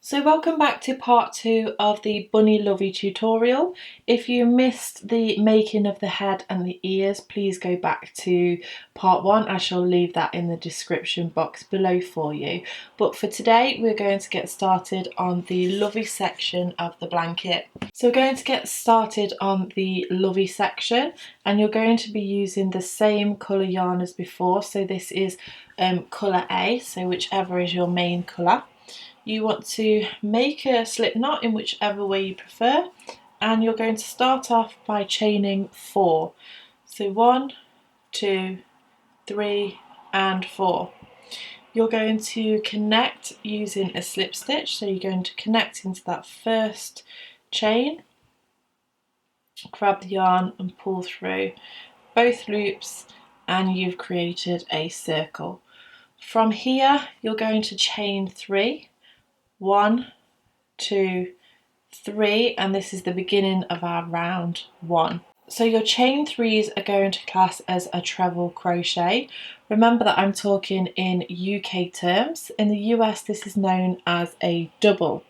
So welcome back to part 2 of the Bunny Lovely tutorial. If you missed the making of the head and the ears, please go back to part 1. I shall leave that in the description box below for you. But for today, we're going to get started on the Lovey section of the blanket. So we're going to get started on the Lovey section, and you're going to be using the same colour yarn as before. So this is colour A, so whichever is your main colour. You want to make a slip knot in whichever way you prefer, and you're going to start off by chaining 4. So 1, 2, 3 and 4. You're going to connect using a slip stitch, so you're going to connect into that first chain, grab the yarn and pull through both loops, and you've created a circle. From here you're going to chain 3. 1, 2, 3, and this is the beginning of our round 1. So your chain 3s are going to class as a treble crochet. Remember that I'm talking in UK terms. In the US this is known as a double.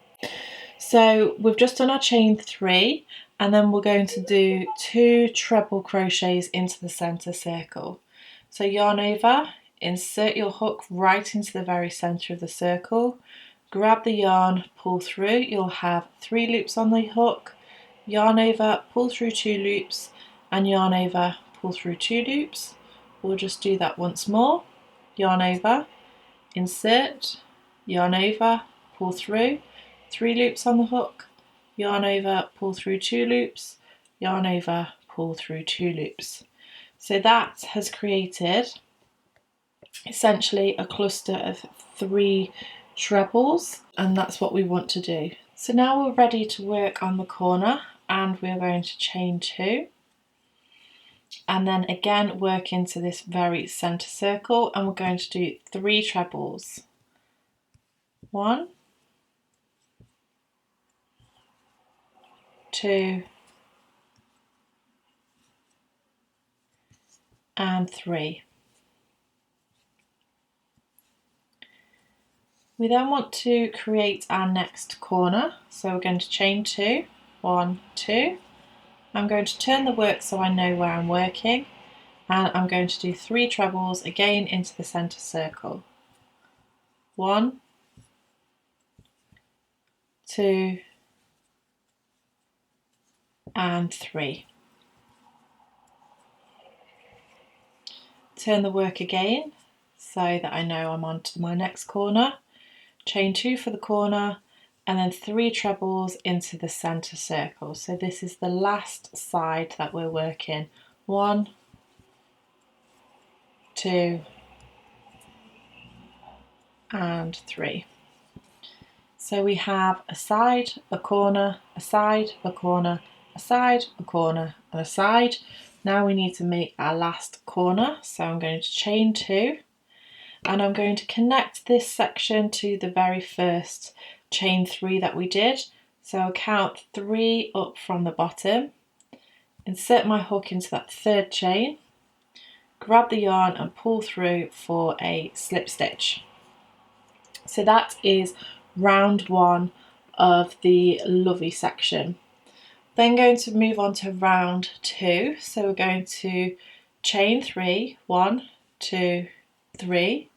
So we've just done our chain 3, and then we're going to do 2 treble crochets into the centre circle. So yarn over, insert your hook right into the very centre of the circle, grab the yarn, pull through, you'll have 3 loops on the hook, yarn over, pull through 2 loops, and yarn over, pull through 2 loops. We'll just do that once more. Yarn over, insert, yarn over, pull through, 3 loops on the hook, yarn over, pull through 2 loops, yarn over, pull through 2 loops. So that has created essentially a cluster of 3 trebles, and that's what we want to do. So now we're ready to work on the corner, and we're going to chain 2 and then again work into this very center circle, and we're going to do 3 trebles. 1, 2 and 3. We then want to create our next corner, so we're going to chain 2, 1, 2. I'm going to turn the work so I know where I'm working, and I'm going to do 3 trebles again into the centre circle. 1, 2 and 3. Turn the work again so that I know I'm on to my next corner. Chain 2 for the corner, and then 3 trebles into the centre circle. So this is the last side that we're working. 1, 2 and 3. So we have a side, a corner, a side, a corner, a side, a corner and a side. Now we need to make our last corner, so I'm going to chain 2, and I'm going to connect this section to the very first chain 3 that we did. So I'll count 3 up from the bottom, insert my hook into that 3rd chain, grab the yarn and pull through for a slip stitch. So that is round 1 of the Lovey section. Then going to move on to round 2. So we're going to chain 3, 1, 2, 3.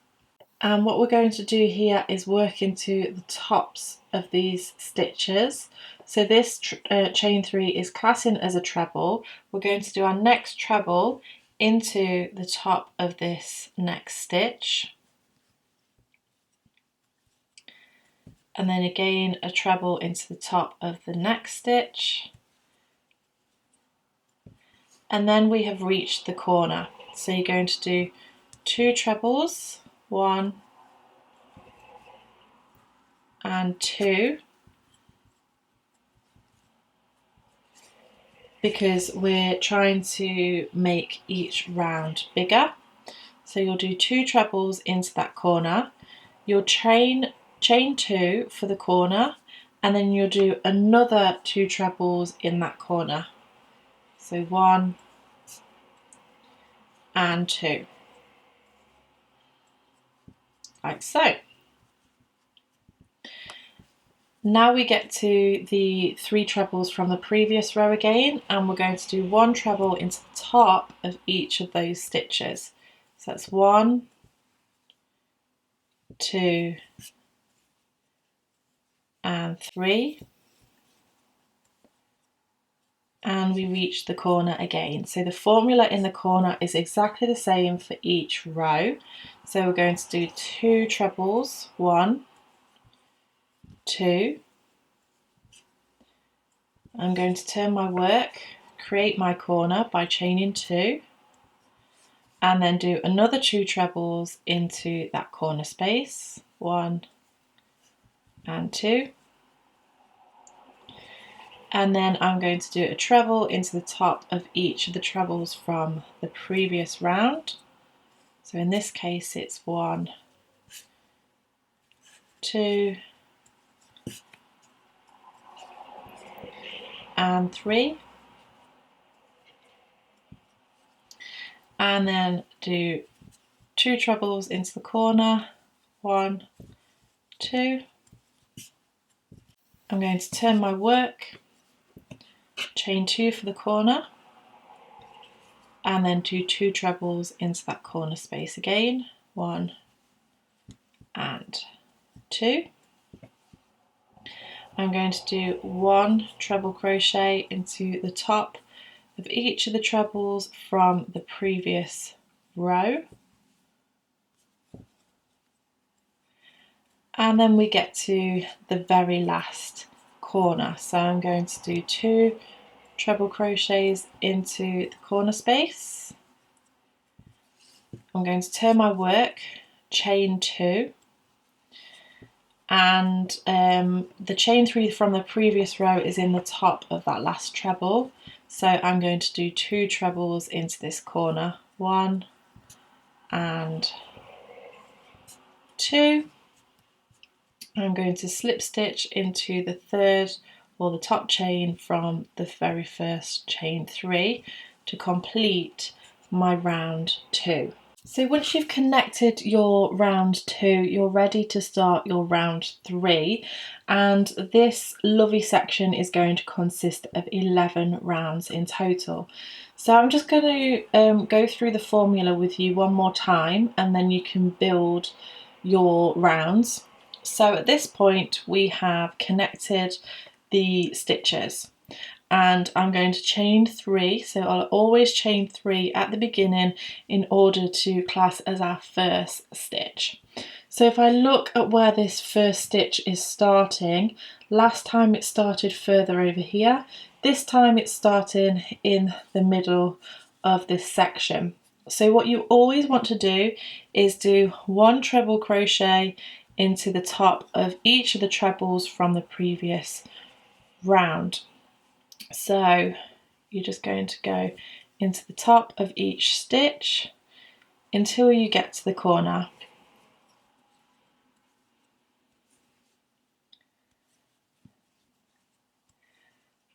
And what we're going to do here is work into the tops of these stitches. So this chain 3 is classing as a treble. We're going to do our next treble into the top of this next stitch. And then again a treble into the top of the next stitch. And then we have reached the corner. So you're going to do 2 trebles, 1 and 2, because we're trying to make each round bigger. So you'll do 2 trebles into that corner, you'll chain 2 for the corner, and then you'll do another 2 trebles in that corner. So 1 and 2, like so. Now we get to the 3 trebles from the previous row again, and we're going to do 1 treble into the top of each of those stitches. So that's 1, 2 and 3, and we reach the corner again. So the formula in the corner is exactly the same for each row. So we're going to do 2 trebles, 1, 2. I'm going to turn my work, create my corner by chaining 2, and then do another 2 trebles into that corner space, 1 and 2. And then I'm going to do a treble into the top of each of the trebles from the previous round. So in this case it's 1, 2 and 3. And then do 2 trebles into the corner, 1, 2. I'm going to turn my work, chain 2 for the corner, and then do 2 trebles into that corner space again, 1 and 2. I'm going to do 1 treble crochet into the top of each of the trebles from the previous row, and then we get to the very last corner. So I'm going to do 2 treble crochets into the corner space. I'm going to turn my work, chain 2, and the chain 3 from the previous row is in the top of that last treble, so I'm going to do 2 trebles into this corner, 1 and 2. I'm going to slip stitch into the third or the top chain from the very first chain 3 to complete my round 2. So once you've connected your round 2, you're ready to start your round 3, and this Lovey section is going to consist of 11 rounds in total. So I'm just going to go through the formula with you one more time, and then you can build your rounds. So at this point we have connected the stitches, and I'm going to chain 3, so I'll always chain 3 at the beginning in order to class as our first stitch. So if I look at where this first stitch is starting, last time it started further over here, this time it's starting in the middle of this section. So what you always want to do is do 1 treble crochet into the top of each of the trebles from the previous round. So you're just going to go into the top of each stitch until you get to the corner.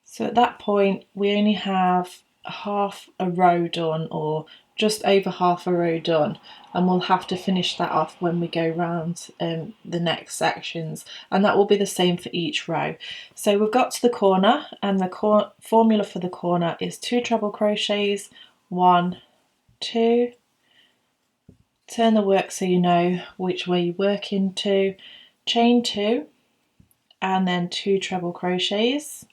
So at that point we only have half a row done, or just over half a row done, and we'll have to finish that off when we go round the next sections, and that will be the same for each row. So we've got to the corner, and the formula for the corner is 2 treble crochets, 1, 2, turn the work so you know which way you work into, chain 2, and then 2 treble crochets.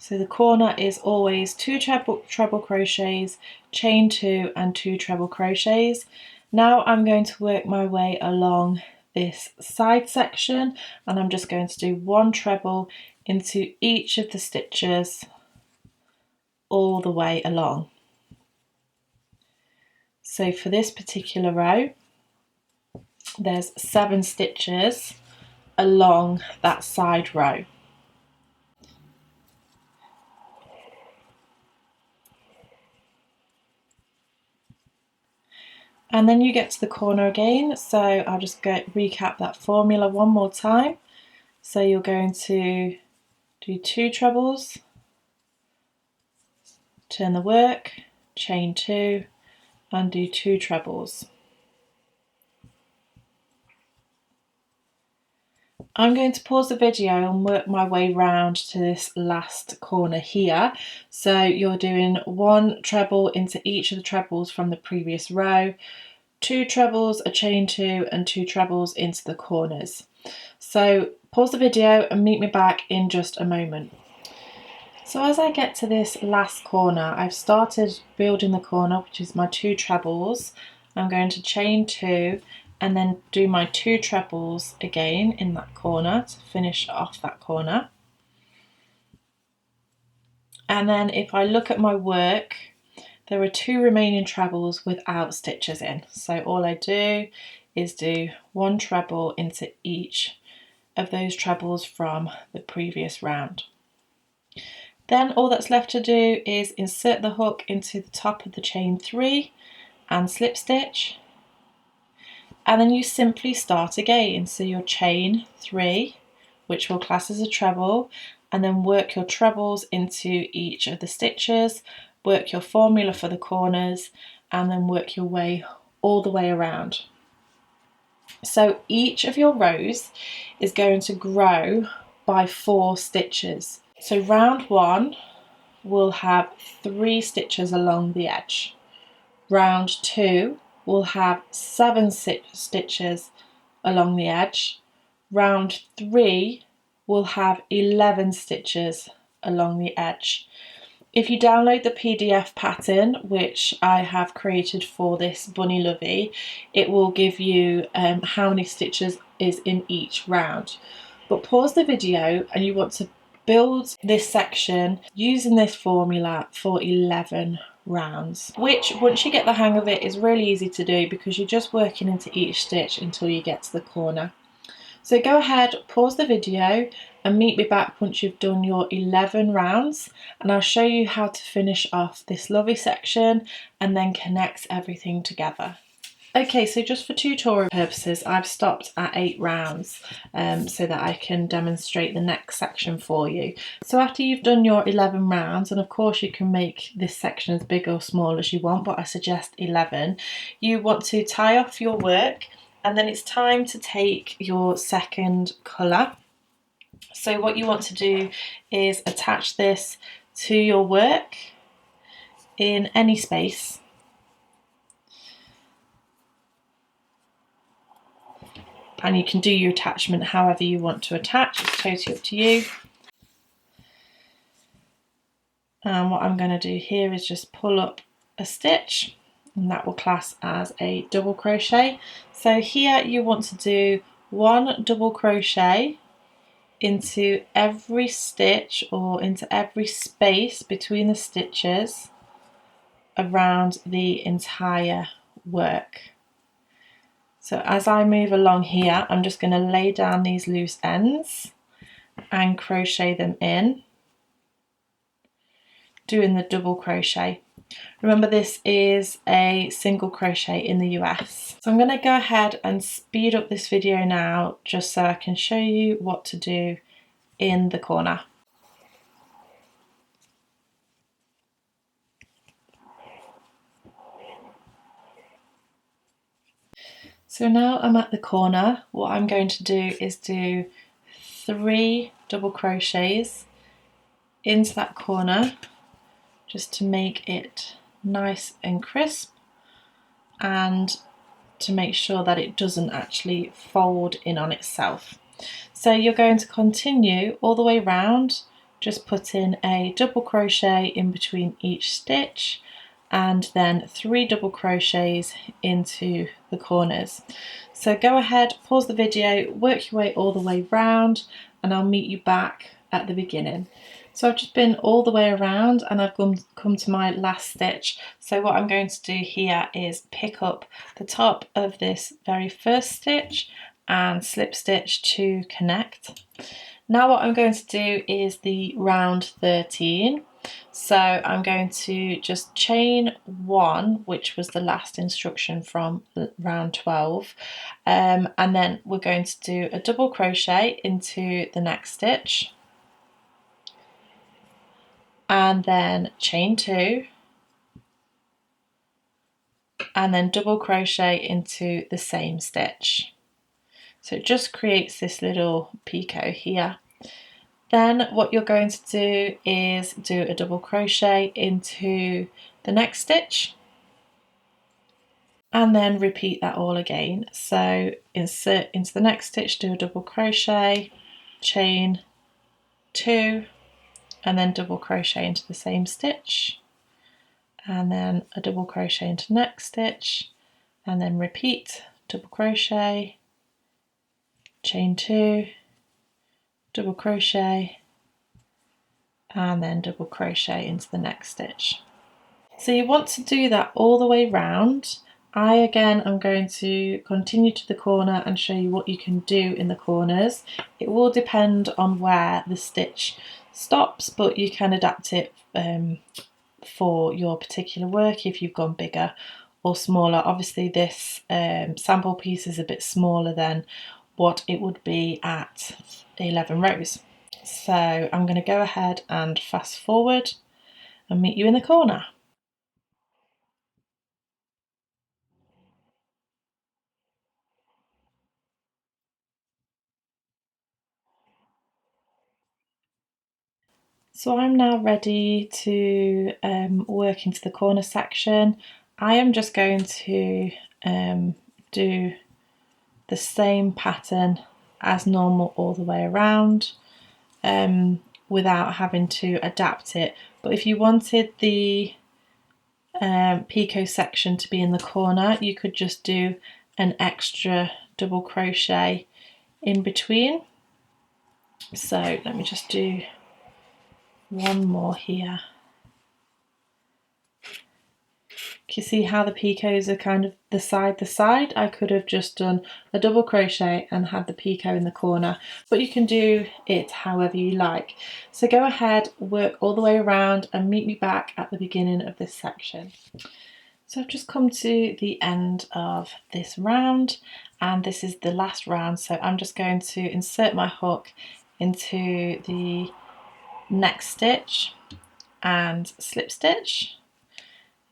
So the corner is always 2 treble crochets, chain 2 and 2 treble crochets. Now I'm going to work my way along this side section, and I'm just going to do 1 treble into each of the stitches all the way along. So for this particular row, there's 7 stitches along that side row. And then you get to the corner again, so I'll just recap that formula one more time. So you're going to do 2 trebles, turn the work, chain 2 and do 2 trebles. I'm going to pause the video and work my way round to this last corner here. So you're doing 1 treble into each of the trebles from the previous row, 2 trebles, a chain 2 and 2 trebles into the corners. So pause the video and meet me back in just a moment. So as I get to this last corner, I've started building the corner, which is my 2 trebles. I'm going to chain 2 and then do my 2 trebles again in that corner to finish off that corner. And then if I look at my work, there are 2 remaining trebles without stitches in. So all I do is do 1 treble into each of those trebles from the previous round. Then all that's left to do is insert the hook into the top of the chain 3 and slip stitch, and then you simply start again. So your chain 3, which will class as a treble, and then work your trebles into each of the stitches, work your formula for the corners, and then work your way all the way around. So each of your rows is going to grow by 4 stitches. So round 1 will have 3 stitches along the edge. Round 2 will have 7 stitches along the edge. Round 3 will have 11 stitches along the edge. If you download the PDF pattern, which I have created for this Bunny Lovey, it will give you how many stitches is in each round. But pause the video and you want to build this section using this formula for 11 rounds, which once you get the hang of it is really easy to do because you're just working into each stitch until you get to the corner. So go ahead, pause the video and meet me back once you've done your 11 rounds, and I'll show you how to finish off this Lovey section and then connect everything together. Okay, so just for tutorial purposes, I've stopped at 8 rounds so that I can demonstrate the next section for you. So after you've done your 11 rounds, and of course you can make this section as big or small as you want, but I suggest 11, you want to tie off your work, and then it's time to take your second colour. So what you want to do is attach this to your work in any space. And you can do your attachment however you want to attach, it's totally up to you. And what I'm going to do here is just pull up a stitch, and that will class as a double crochet. So here you want to do 1 double crochet into every stitch or into every space between the stitches around the entire work. So as I move along here, I'm just going to lay down these loose ends and crochet them in, doing the double crochet. Remember, this is a single crochet in the US. So I'm going to go ahead and speed up this video now just so I can show you what to do in the corner. So now I'm at the corner. What I'm going to do is do 3 double crochets into that corner just to make it nice and crisp and to make sure that it doesn't actually fold in on itself. So you're going to continue all the way around, just put in a double crochet in between each stitch and then 3 double crochets into the corners. So go ahead, pause the video, work your way all the way round, and I'll meet you back at the beginning. So I've just been all the way around and I've come to my last stitch. So what I'm going to do here is pick up the top of this very first stitch and slip stitch to connect. Now what I'm going to do is the round 13. So I'm going to just chain 1, which was the last instruction from round 12, and then we're going to do a double crochet into the next stitch, and then chain 2, and then double crochet into the same stitch. So it just creates this little picot here. Then what you're going to do is do a double crochet into the next stitch and then repeat that all again. So insert into the next stitch, do a double crochet, chain 2, and then double crochet into the same stitch, and then a double crochet into next stitch, and then repeat, double crochet, chain 2, double crochet, and then double crochet into the next stitch. So you want to do that all the way round. I again am going to continue to the corner and show you what you can do in the corners. It will depend on where the stitch stops, but you can adapt it for your particular work if you've gone bigger or smaller. Obviously this sample piece is a bit smaller than what it would be at 11 rows. So I'm going to go ahead and fast forward and meet you in the corner. So I'm now ready to work into the corner section. I am just going to do the same pattern as normal all the way around without having to adapt it. But if you wanted the picot section to be in the corner, you could just do an extra double crochet in between. So let me just do one more here. You see how the picots are kind of the side. I could have just done a double crochet and had the picot in the corner, but you can do it however you like. So go ahead, work all the way around and meet me back at the beginning of this section. So I've just come to the end of this round and this is the last round, so I'm just going to insert my hook into the next stitch and slip stitch,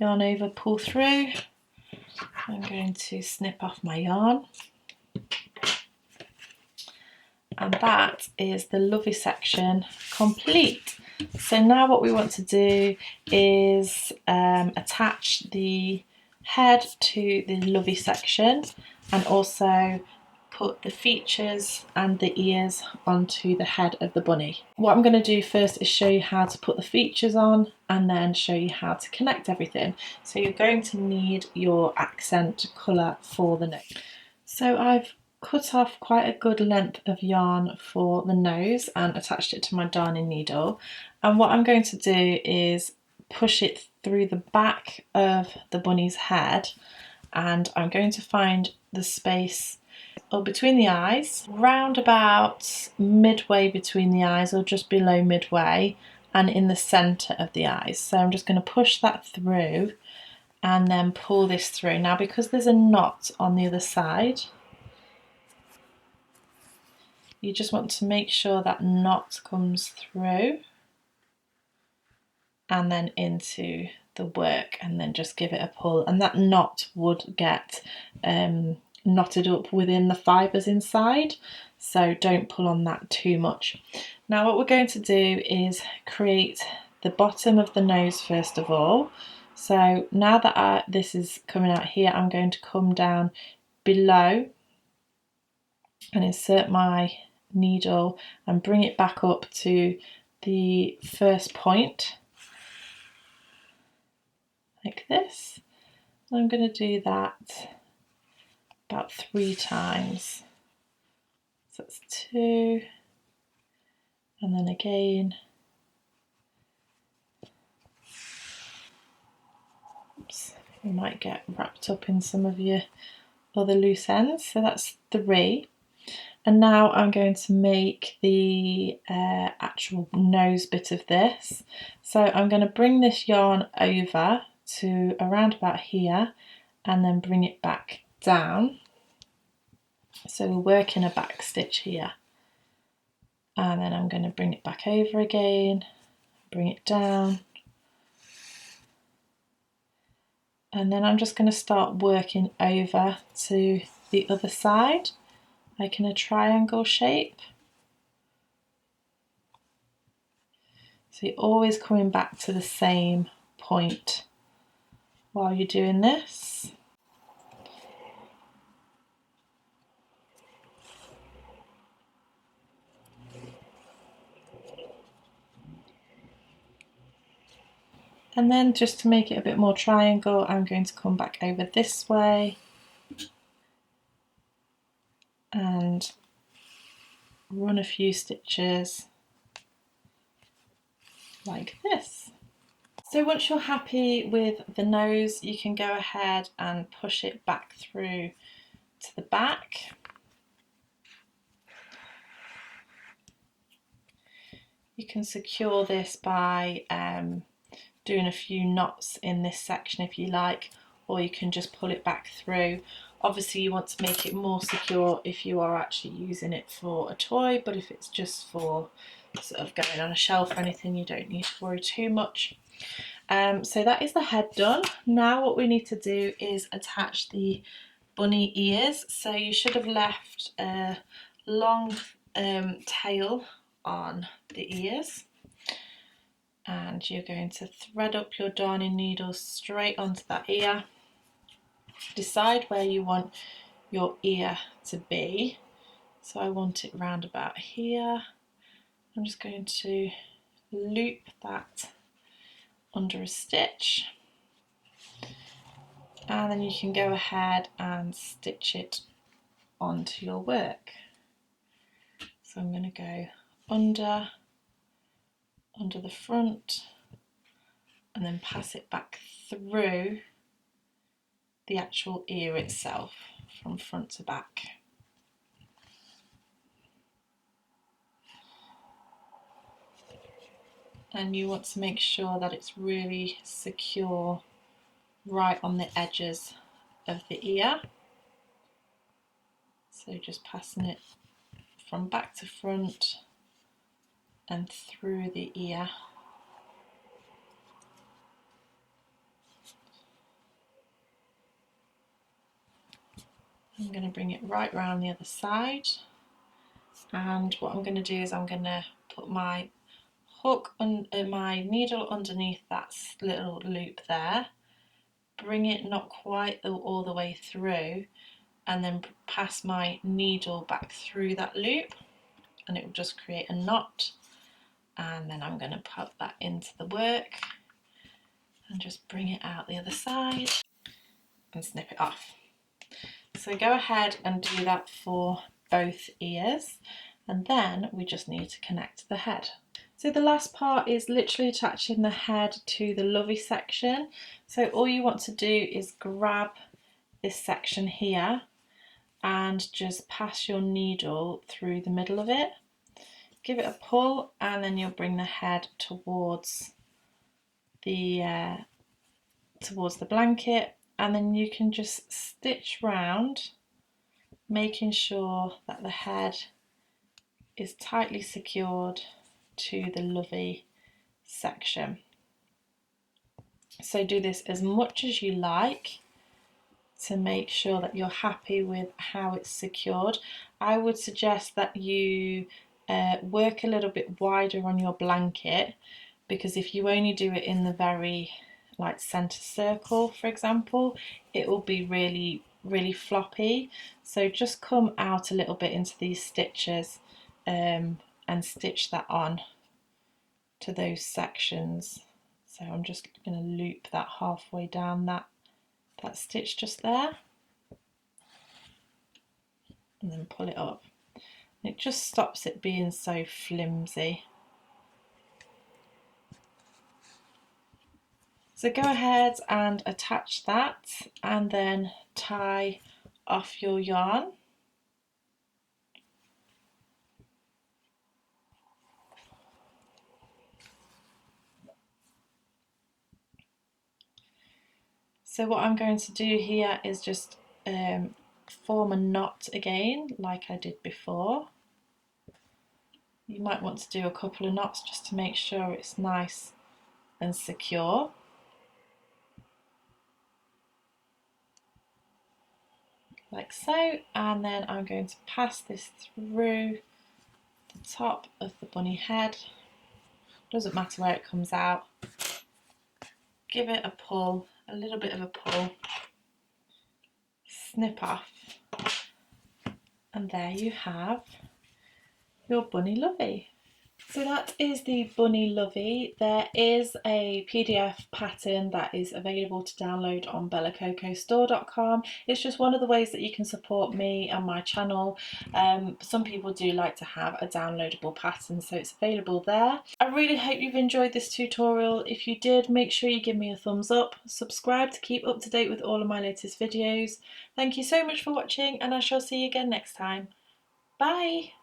yarn over, pull through. I'm going to snip off my yarn, and that is the Lovey section complete. So now what we want to do is attach the head to the Lovey section and also put the features and the ears onto the head of the bunny. What I'm going to do first is show you how to put the features on and then show you how to connect everything. So you're going to need your accent colour for the nose. So I've cut off quite a good length of yarn for the nose and attached it to my darning needle, and what I'm going to do is push it through the back of the bunny's head, and I'm going to find the space or between the eyes, round about midway between the eyes or just below midway, and in the centre of the eyes. So I'm just going to push that through and then pull this through. Now because there's a knot on the other side, you just want to make sure that knot comes through and then into the work, and then just give it a pull, and that knot would get knotted up within the fibres inside, so don't pull on that too much. Now what we're going to do is create the bottom of the nose first of all. So now that this is coming out here, I'm going to come down below and insert my needle and bring it back up to the first point like this. And I'm going to do that about 3 times. So that's 2, and then again. Oops, you might get wrapped up in some of your other loose ends. So that's 3. And now I'm going to make the actual nose bit of this. So I'm going to bring this yarn over to around about here and then bring it back down. So we're working a back stitch here. And then I'm going to bring it back over again, bring it down. And then I'm just going to start working over to the other side like in a triangle shape. So you're always coming back to the same point while you're doing this. And then just to make it a bit more triangle, I'm going to come back over this way and run a few stitches like this. So once you're happy with the nose, you can go ahead and push it back through to the back. You can secure this by doing a few knots in this section if you like, or you can just pull it back through. Obviously you want to make it more secure if you are actually using it for a toy, but if it's just for sort of going on a shelf or anything, you don't need to worry too much. So that is the head done. Now what we need to do is attach the bunny ears. So you should have left a long tail on the ears, and you're going to thread up your darning needle straight onto that ear. Decide where you want your ear to be. So I want it round about here. I'm just going to loop that under a stitch, and then you can go ahead and stitch it onto your work. So I'm going to go under the front and then pass it back through the actual ear itself from front to back. And you want to make sure that it's really secure right on the edges of the ear. So just passing it from back to front and through the ear. I'm going to bring it right round the other side, and what I'm going to do is I'm going to put my hook and my needle underneath that little loop there, bring it not quite all the way through, and then pass my needle back through that loop, and it will just create a knot. And then I'm going to put that into the work and just bring it out the other side and snip it off. So go ahead and do that for both ears, and then we just need to connect the head. So the last part is literally attaching the head to the Lovey section. So all you want to do is grab this section here and just pass your needle through the middle of it. Give it a pull, and then you'll bring the head towards the blanket, and then you can just stitch round, making sure that the head is tightly secured to the Lovey section. So do this as much as you like to make sure that you're happy with how it's secured. I would suggest that you work a little bit wider on your blanket, because if you only do it in the very center circle, for example, it will be really floppy. So just come out a little bit into these stitches and stitch that on to those sections. So I'm just going to loop that halfway down that stitch just there, and then pull it up. It just stops it being so flimsy. So go ahead and attach that, and then tie off your yarn. So what I'm going to do here is just form a knot again like I did before. You might want to do a couple of knots just to make sure it's nice and secure. like so, and then I'm going to pass this through the top of the bunny head. Doesn't matter where it comes out. Give it a pull, a little bit of a pull, snip off, and there you have your Bunny Lovey. So that is the Bunny Lovey. There is a PDF pattern that is available to download on bellacocostore.com. It's just one of the ways that you can support me and my channel. Some people do like to have a downloadable pattern, so it's available there. I really hope you've enjoyed this tutorial. If you did, make sure you give me a thumbs up, subscribe to keep up to date with all of my latest videos. Thank you so much for watching, and I shall see you again next time. Bye!